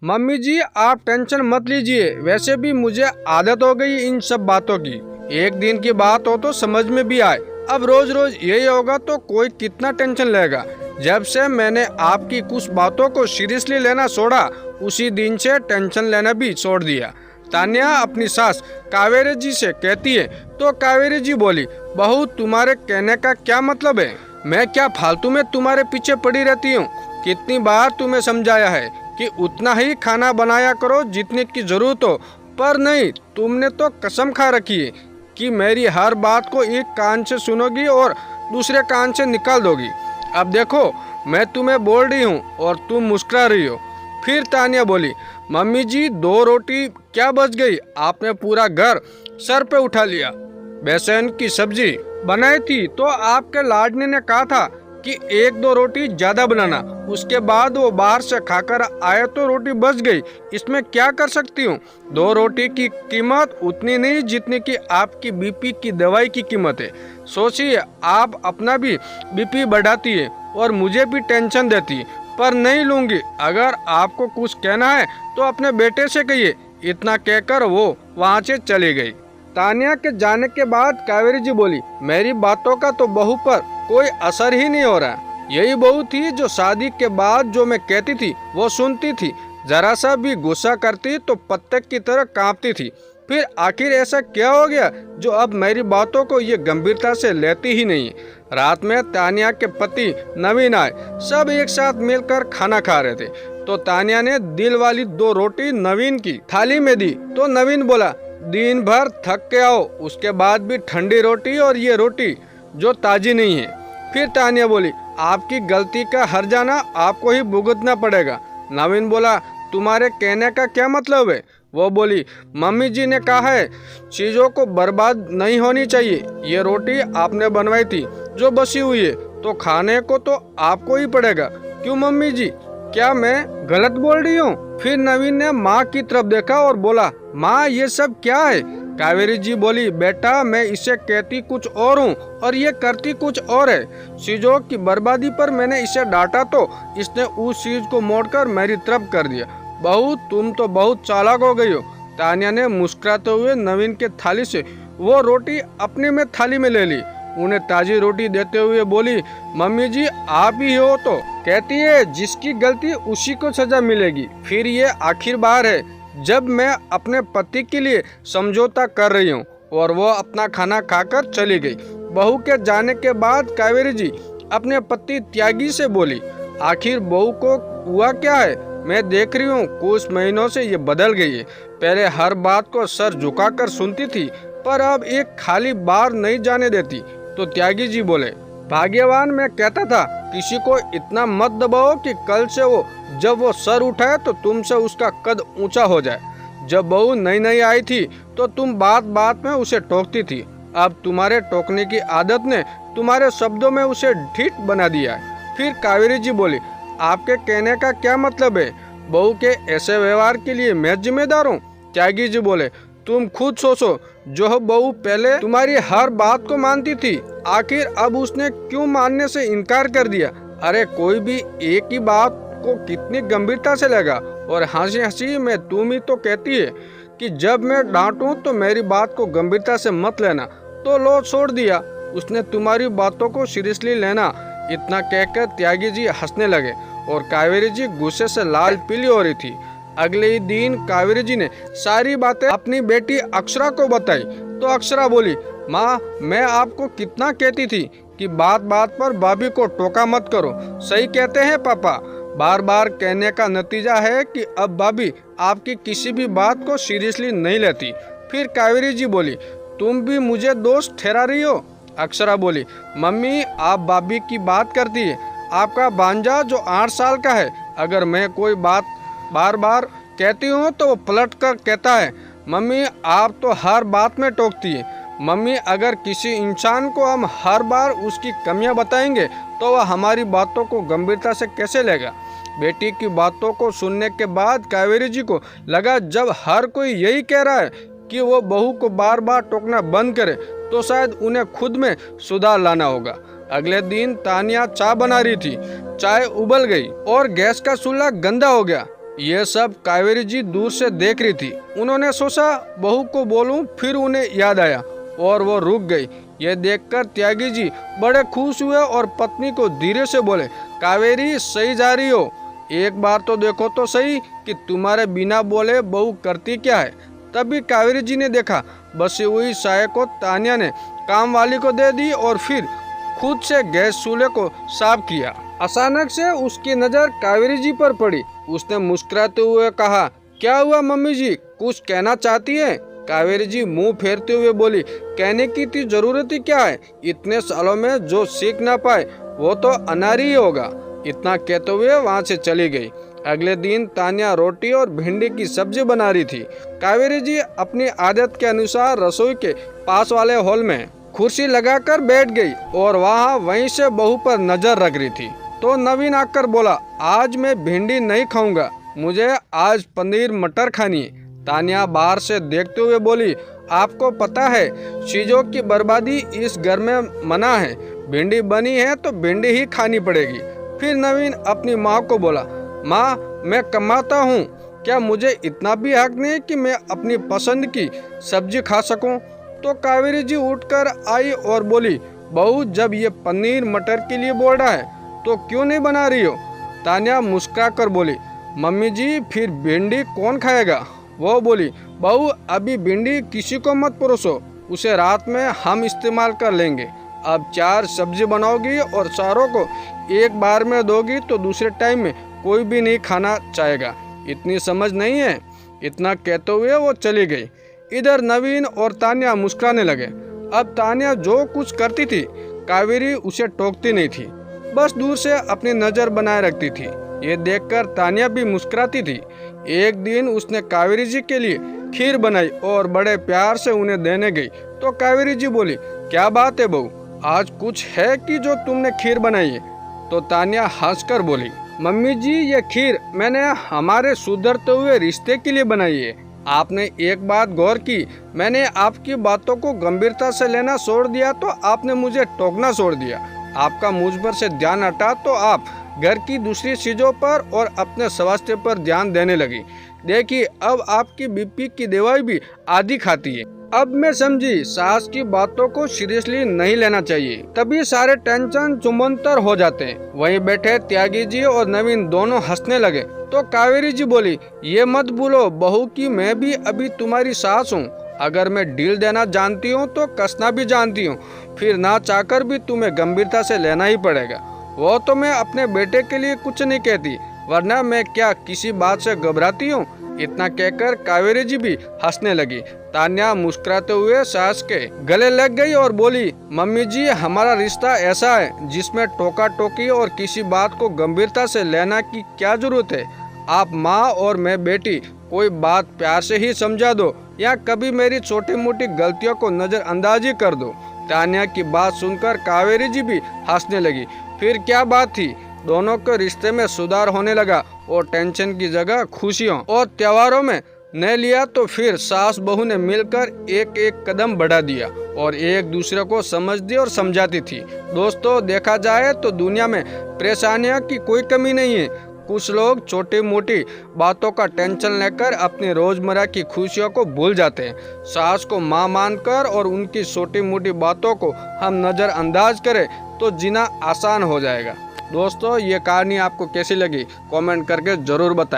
Mummy जी आप tension मत लीजिए, वैसे भी मुझे आदत हो गई इन सब बातों की। एक दिन की बात हो तो समझ में भी आए, अब रोज रोज यही होगा तो कोई कितना टेंशन लेगा। जब से मैंने आपकी कुछ बातों को सीरियसली लेना छोड़ा, उसी दिन से टेंशन लेना भी छोड़ दिया। तान्या अपनी सास कावेरी जी से कहती है तो कावेरी जी बोली, बहू तुम्हारे कहने का क्या मतलब है? मैं क्या फालतू में तुम्हारे पीछे पड़ी रहती हूँ? कितनी बार तुम्हें समझाया है कि उतना ही खाना बनाया करो जितने की जरूरत हो, पर नहीं, तुमने तो कसम खा रखी है कि मेरी हर बात को एक कान से सुनोगी और दूसरे कान से निकाल दोगी। अब देखो मैं तुम्हें बोल रही हूँ और तुम मुस्कुरा रही हो। फिर तानिया बोली, मम्मी जी 2 रोटी क्या बच गई, आपने पूरा घर सर पे उठा लिया। बेसन की सब्जी बनाई थी तो आपके लाडने ने कहा था कि 1-2 रोटी ज्यादा बनाना, उसके बाद वो बाहर से खाकर आए तो रोटी बच गई, इसमें क्या कर सकती हूँ। 2 रोटी की कीमत उतनी नहीं जितनी कि आपकी बीपी की दवाई की कीमत है। सोचिए आप अपना भी बीपी बढ़ाती है और मुझे भी टेंशन देती है, पर नहीं लूंगी। अगर आपको कुछ कहना है तो अपने बेटे से कहिए। इतना कहकर वो वहाँ से चली गई। तानिया के जाने के बाद कावेरी जी बोली, मेरी बातों का तो बहू पर कोई असर ही नहीं हो रहा। यही बहू थी जो शादी के बाद जो मैं कहती थी वो सुनती थी, जरा सा भी गुस्सा करती तो पत्ते की तरह कांपती थी। फिर आखिर ऐसा क्या हो गया जो अब मेरी बातों को ये गंभीरता से लेती ही नहीं। रात में तानिया के पति नवीन आए, सब एक साथ मिलकर खाना खा रहे थे तो तानिया ने दिल वाली 2 रोटी नवीन की थाली में दी तो नवीन बोला, दिन भर थक के आओ, उसके बाद भी ठंडी रोटी और ये रोटी जो ताजी नहीं है। फिर तानिया बोली, आपकी गलती का हर्जाना आपको ही भुगतना पड़ेगा। नवीन बोला, तुम्हारे कहने का क्या मतलब है? वो बोली, मम्मी जी ने कहा है चीज़ों को बर्बाद नहीं होनी चाहिए। ये रोटी आपने बनवाई थी जो बची हुई है तो खाने को तो आपको ही पड़ेगा। क्यों मम्मी जी, क्या मैं गलत बोल रही हूँ? फिर नवीन ने माँ की तरफ देखा और बोला, माँ ये सब क्या है? कावेरी जी बोली, बेटा मैं इसे कहती कुछ और हूँ और ये करती कुछ और है। चीजों की बर्बादी पर मैंने इसे डांटा तो इसने उस चीज को मोड़कर मेरी तरफ कर दिया। बहू तुम तो बहुत चालाक हो गई हो। तानिया ने मुस्कुराते हुए नवीन के थाली से वो रोटी अपने में थाली में ले ली, उन्हें ताजी रोटी देते हुए बोली, मम्मी जी आप ही हो तो कहती है जिसकी गलती उसी को सजा मिलेगी। फिर ये आखिर बार है जब मैं अपने पति के लिए समझौता कर रही हूँ। और वो अपना खाना खाकर चली गई। बहू के जाने के बाद कावेरी जी अपने पति त्यागी से बोली, आखिर बहू को हुआ क्या है? मैं देख रही हूँ कुछ महीनों से ये बदल गई है। पहले हर बात को सर झुकाकर सुनती थी, पर अब एक खाली बार नहीं जाने देती। तो त्यागी जी बोले, भाग्यवान मैं कहता था किसी को इतना मत दबाओ कि कल से वो जब वो सर उठाए तो तुमसे उसका कद ऊंचा हो जाए। जब बहू नई नई आई थी तो तुम बात बात में उसे टोकती थी, अब तुम्हारे टोकने की आदत ने तुम्हारे शब्दों में उसे ढीठ बना दिया है। फिर कावेरी जी बोली, आपके कहने का क्या मतलब है? बहू के ऐसे व्यवहार के लिए मैं जिम्मेदार हूँ? त्यागी जी बोले, तुम खुद सोचो, जो बहू पहले तुम्हारी हर बात को मानती थी, आखिर अब उसने क्यों मानने से इनकार कर दिया? अरे कोई भी एक ही बात को कितनी गंभीरता से लेगा। और हंसी हंसी में तुम ही तो कहती है कि जब मैं डांटूं तो मेरी बात को गंभीरता से मत लेना, तो लो छोड़ दिया उसने तुम्हारी बातों को सीरियसली लेना। इतना कहकर त्यागी जी हंसने लगे और कावेरी जी गुस्से से लाल पीली हो रही थी। अगले ही दिन कावेरी जी ने सारी बातें अपनी बेटी अक्षरा को बताई तो अक्षरा बोली, माँ मैं आपको कितना कहती थी कि बात बात पर भाभी को टोका मत करो। सही कहते हैं पापा, बार बार कहने का नतीजा है कि अब भाभी आपकी किसी भी बात को सीरियसली नहीं लेती। फिर कावेरी जी बोली, तुम भी मुझे दोस्त ठहरा रही हो? अक्षरा बोली, मम्मी आप भाभी की बात करती है, आपका भांजा जो 8 साल का है, अगर मैं कोई बात बार बार कहती हूँ तो वो पलट कर कहता है, मम्मी आप तो हर बात में टोकती है। मम्मी अगर किसी इंसान को हम हर बार उसकी कमियां बताएंगे तो वह हमारी बातों को गंभीरता से कैसे लेगा? बेटी की बातों को सुनने के बाद कावेरी जी को लगा जब हर कोई यही कह रहा है कि वो बहू को बार बार टोकना बंद करे तो शायद उन्हें खुद में सुधार लाना होगा। अगले दिन तानिया चाय बना रही थी, चाय उबल गई और गैस का चूल्हा गंदा हो गया। ये सब कावेरी जी दूर से देख रही थी। उन्होंने सोचा बहू को बोलूं, फिर उन्हें याद आया और वो रुक गई। ये देखकर त्यागी जी बड़े खुश हुए और पत्नी को धीरे से बोले, कावेरी सही जा रही हो, एक बार तो देखो तो सही कि तुम्हारे बिना बोले बहू करती क्या है। तभी कावेरी जी ने देखा बसी हुई चाय को तानिया ने काम वाली को दे दी और फिर खुद से गैस चूल्हे को साफ किया। अचानक से उसकी नजर कावेरी जी पर पड़ी। उसने मुस्कुराते हुए कहा, क्या हुआ मम्मी जी, कुछ कहना चाहती है? कावेरी जी मुंह फेरते हुए बोली, कहने की थी जरूरत ही क्या है, इतने सालों में जो सीख ना पाए वो तो अनारी ही होगा। इतना कहते हुए वहाँ से चली गई। अगले दिन तानिया रोटी और भिंडी की सब्जी बना रही थी। कावेरी जी अपनी आदत के अनुसार रसोई के पास वाले हॉल में कुर्सी लगाकर बैठ गई और वहाँ वहीं से बहू पर नजर रख रही थी। तो नवीन आकर बोला, आज मैं भिंडी नहीं खाऊंगा, मुझे आज पनीर मटर खानी है। तानिया बाहर से देखते हुए बोली, आपको पता है चीजों की बर्बादी इस घर में मना है, भिंडी बनी है तो भिंडी ही खानी पड़ेगी। फिर नवीन अपनी माँ को बोला, माँ मैं कमाता हूँ, क्या मुझे इतना भी हक नहीं कि मैं अपनी पसंद की सब्जी खा सकूँ? तो कावेरी जी उठकर आई और बोली, बहू जब ये पनीर मटर के लिए बोल रहा है तो क्यों नहीं बना रही हो? तानिया मुस्कुराकर बोली, मम्मी जी फिर भिंडी कौन खाएगा? वो बोली, बहू अभी भिंडी किसी को मत परोसो, उसे रात में हम इस्तेमाल कर लेंगे। अब 4 सब्जी बनाओगी और चारों को एक बार में दोगी तो दूसरे टाइम में कोई भी नहीं खाना चाहेगा, इतनी समझ नहीं है? इतना कहते हुए वो चली गई। इधर नवीन और तानिया मुस्कुराने लगे। अब तानिया जो कुछ करती थी कावेरी उसे टोकती नहीं थी, बस दूर से अपनी नज़र बनाए रखती थी। ये देखकर तानिया भी मुस्कुराती थी। एक दिन उसने कावेरी जी के लिए खीर बनाई और बड़े प्यार से उन्हें देने गई। तो कावेरी जी बोली, क्या बात है बहू, आज कुछ है कि जो तुमने खीर बनाई है? तो तानिया हंसकर बोली, मम्मी जी ये खीर मैंने हमारे सुधरते हुए रिश्ते के लिए बनाई है। आपने एक बात गौर की, मैंने आपकी बातों को गंभीरता से लेना छोड़ दिया तो आपने मुझे टोकना छोड़ दिया। आपका मुझ पर से ध्यान हटा तो आप घर की दूसरी चीज़ों पर और अपने स्वास्थ्य पर ध्यान देने लगी। देखिए अब आपकी बीपी की दवाई भी आधी खाती है। अब मैं समझी सास की बातों को सीरियसली नहीं लेना चाहिए, तभी सारे टेंशन चुमंतर हो जाते हैं। वहीं बैठे त्यागी जी और नवीन दोनों हंसने लगे। तो कावेरी जी बोली, ये मत भूलो बहू की मैं भी अभी तुम्हारी सास हूँ। अगर मैं डील देना जानती हूँ तो कसना भी जानती हूँ, फिर ना चाहकर भी तुम्हें गंभीरता से लेना ही पड़ेगा। वो तो मैं अपने बेटे के लिए कुछ नहीं कहती, वरना मैं क्या किसी बात से घबराती हूँ? इतना कहकर कावेरी जी भी हंसने लगी। तान्या मुस्कुराते हुए सास के गले लग गई और बोली, मम्मी जी हमारा रिश्ता ऐसा है जिसमें टोका टोकी और किसी बात को गंभीरता से लेना की क्या जरूरत है। आप माँ और मैं बेटी, कोई बात प्यार से ही समझा दो या कभी मेरी छोटी मोटी गलतियों को नजरअंदाज ही कर दो। तान्या की बात सुनकर कावेरी जी भी हंसने लगी। फिर क्या बात थी, दोनों के रिश्ते में सुधार होने लगा और टेंशन की जगह खुशियों और त्योहारों में न लिया तो फिर सास बहू ने मिलकर एक एक कदम बढ़ा दिया और एक दूसरे को समझती और समझाती थी। दोस्तों देखा जाए तो दुनिया में परेशानियों की कोई कमी नहीं है। कुछ लोग छोटी मोटी बातों का टेंशन लेकर अपनी रोजमर्रा की खुशियों को भूल जाते हैं। सास को माँ मानकर और उनकी छोटी मोटी बातों को हम नज़रअंदाज करें तो जीना आसान हो जाएगा। दोस्तों ये कहानी आपको कैसी लगी कमेंट करके ज़रूर बताएं।